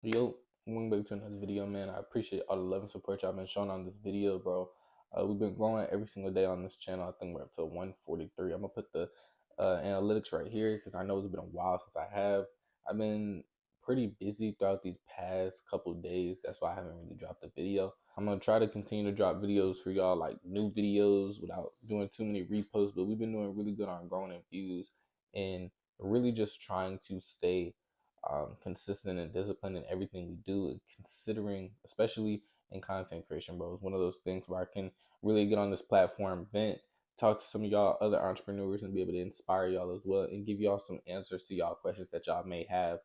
Yo, welcome back to another video, man. I appreciate all the love and support y'all been showing on this video, bro. We've been growing every single day on this channel. I think we're up to 143. I'm gonna put the analytics right here because I know it's been a while since I have. I've been pretty busy throughout these past couple days. That's why I haven't really dropped a video. I'm gonna try to continue to drop videos for y'all, like new videos without doing too many reposts. But we've been doing really good on growing in views and really just trying to stay consistent and disciplined in everything we do, considering, especially in content creation, bro. It's one of those things where I can really get on this platform, vent, talk to some of y'all other entrepreneurs, and be able to inspire y'all as well and give y'all some answers to y'all questions that y'all may have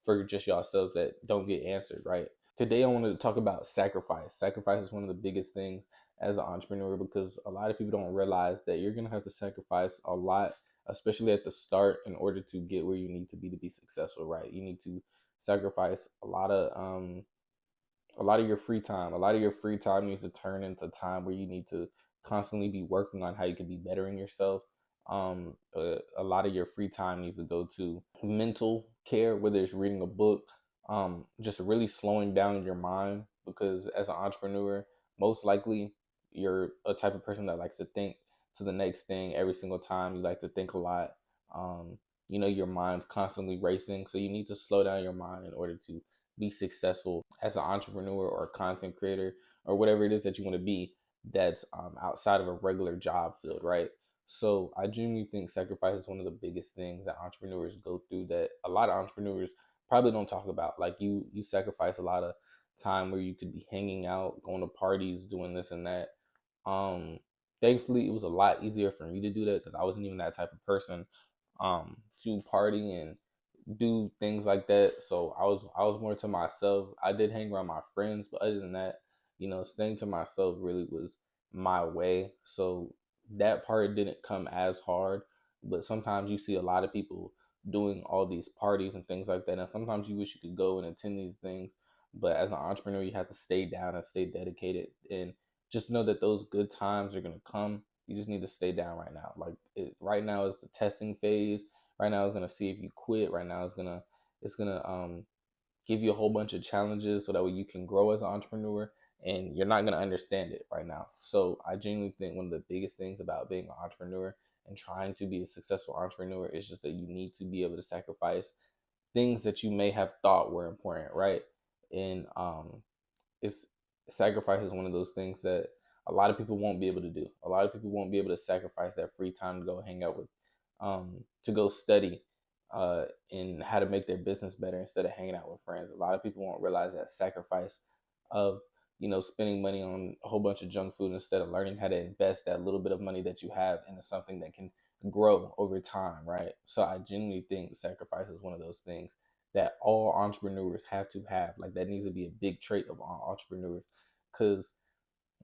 for just yourselves that don't get answered, right? Today, I wanted to talk about sacrifice. Sacrifice is one of the biggest things as an entrepreneur because a lot of people don't realize that you're going to have to sacrifice a lot, especially at the start, in order to get where you need to be successful, right? You need to sacrifice a lot of your free time. A lot of your free time needs to turn into time where you need to constantly be working on how you can be bettering yourself. A lot of your free time needs to go to mental care, whether it's reading a book, just really slowing down your mind. Because as an entrepreneur, most likely you're a type of person that likes to think to the next thing every single time. You like to think a lot. Your mind's constantly racing, so you need to slow down your mind in order to be successful as an entrepreneur or a content creator or whatever it is that you want to be that's outside of a regular job field, right? So I genuinely think sacrifice is one of the biggest things that entrepreneurs go through that a lot of entrepreneurs probably don't talk about. Like you sacrifice a lot of time where you could be hanging out, going to parties, doing this and that. Um, Thankfully, it was a lot easier for me to do that because I wasn't even that type of person to party and do things like that. So I was more to myself. I did hang around my friends, but other than that, staying to myself really was my way. So that part didn't come as hard. But sometimes you see a lot of people doing all these parties and things like that. And sometimes you wish you could go and attend these things. But as an entrepreneur, you have to stay down and stay dedicated and just know that those good times are gonna come. You just need to stay down right now. Right now is the testing phase. Right now is gonna see if you quit. Right now is gonna give you a whole bunch of challenges so that way you can grow as an entrepreneur. And you're not gonna understand it right now. So I genuinely think one of the biggest things about being an entrepreneur and trying to be a successful entrepreneur is just that you need to be able to sacrifice things that you may have thought were important, right? And it's sacrifice is one of those things that a lot of people won't be able to do. A lot of people won't be able to sacrifice that free time to go hang out with, to go study, in how to make their business better instead of hanging out with friends. A lot of people won't realize that sacrifice of spending money on a whole bunch of junk food instead of learning how to invest that little bit of money that you have into something that can grow over time, right? So I genuinely think sacrifice is one of those things that all entrepreneurs have to have. Like that needs to be a big trait of all entrepreneurs, because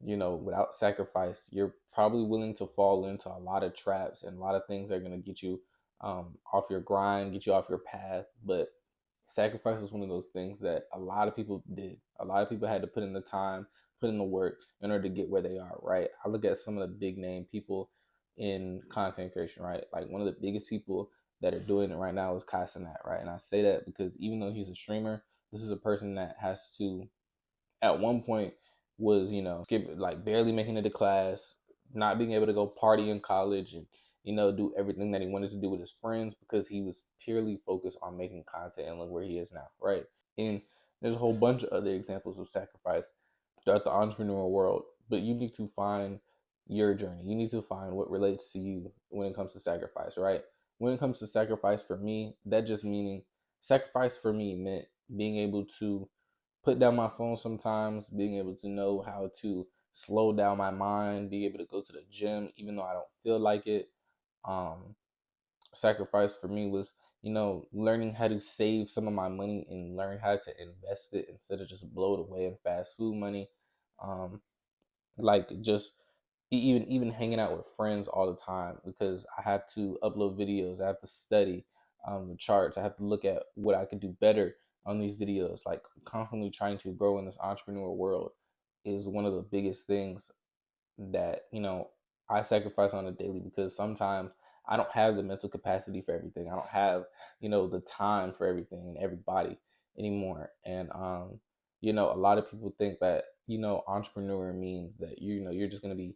without sacrifice, you're probably willing to fall into a lot of traps and a lot of things that are going to get you off your grind, get you off your path. But sacrifice is one of those things that a lot of people did. A lot of people had to put in the time, put in the work in order to get where they are, right? I look at some of the big name people in content creation, right? Like one of the biggest people that are doing it right now is Kai Cenat, right? And I say that because even though he's a streamer, this is a person that has to, at one point, was skip, like barely making it to class, not being able to go party in college, and do everything that he wanted to do with his friends because he was purely focused on making content. And look where he is now, right? And there's a whole bunch of other examples of sacrifice throughout the entrepreneurial world, but you need to find your journey. You need to find what relates to you when it comes to sacrifice, right? When it comes to sacrifice for me, that just meaning sacrifice for me meant being able to put down my phone sometimes, being able to know how to slow down my mind, be able to go to the gym even though I don't feel like it. Um, Sacrifice for me was, learning how to save some of my money and learn how to invest it instead of just blow it away in fast food money. Um, like just even hanging out with friends all the time because I have to upload videos, I have to study the charts, I have to look at what I could do better on these videos. Like constantly trying to grow in this entrepreneur world is one of the biggest things that I sacrifice on a daily because sometimes I don't have the mental capacity for everything. I don't have the time for everything and everybody. anymore. And you know, a lot of people think that, you know, entrepreneur means that, you know, you're just gonna be,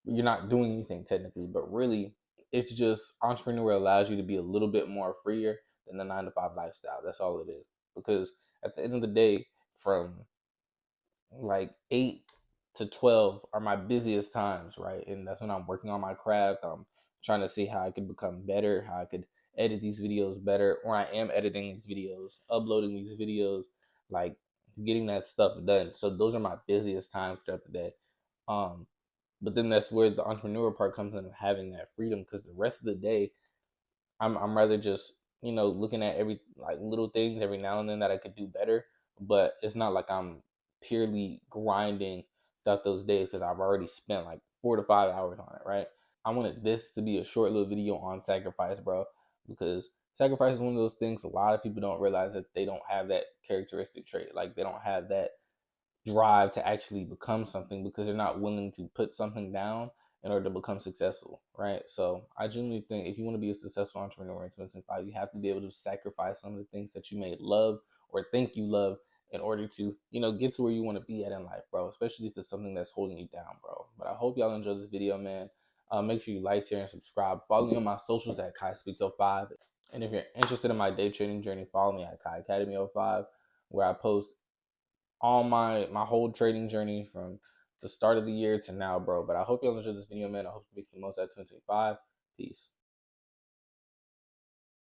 you're not doing anything technically, but really it's just entrepreneur allows you to be a little bit more freer than the 9 to 5 lifestyle. That's all it is. Because at the end of the day, from like 8 to 12 are my busiest times, right? And that's when I'm working on my craft. I'm trying to see how I could become better, how I could edit these videos better, or I am editing these videos, uploading these videos, like getting that stuff done. So those are my busiest times throughout the day. Um, but then that's where the entrepreneur part comes in, of having that freedom, because the rest of the day I'm rather just, you know, looking at every like little things every now and then that I could do better, but it's not like I'm purely grinding throughout those days because I've already spent like 4 to 5 hours on it, right? I wanted this to be a short little video on sacrifice, bro, because sacrifice is one of those things a lot of people don't realize that they don't have that characteristic trait. Like they don't have that drive to actually become something because they're not willing to put something down in order to become successful, right? So I genuinely think if you want to be a successful entrepreneur in 2025, you have to be able to sacrifice some of the things that you may love or think you love in order to, you know, get to where you want to be at in life, bro. Especially if it's something that's holding you down, bro. But I hope y'all enjoyed this video, man. Make sure you like, share, and subscribe. Follow me on my socials at Kai Speaks 05. And if you're interested in my day trading journey, follow me at Kai Academy 05, where I post all my whole trading journey from the start of the year to now, bro. But I hope you all enjoyed this video, man. I hope to make the most out of 2025. Peace.